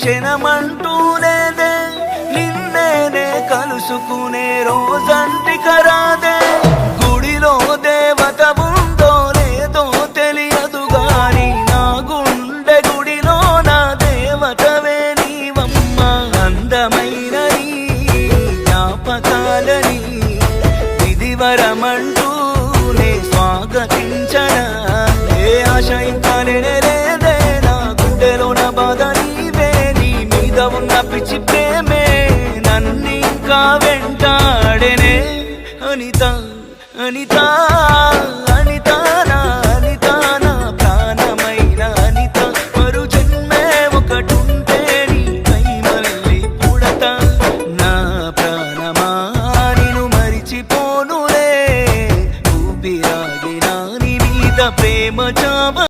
క్షణమంటూ లేదే నిన్నేనే కలుసుకునే రోజంటి కరాదే గుడిలో దేవత ఉందో లేదో తెలియదు గాని నా గుండె గుడిలో నా దేవతవే నీవమ్మ అందమైన నీ జ్ఞాపకాలని విధివరమంటూ నే స్వాగతించనా ఏ ఆశ ఇంకా లేదే నా గుండెలో నా బాధ నీవే నీ మీద ఉన్న పిచ్చి ప్రేమే నన్నింకా వెంటాడెనే అనిత అనిత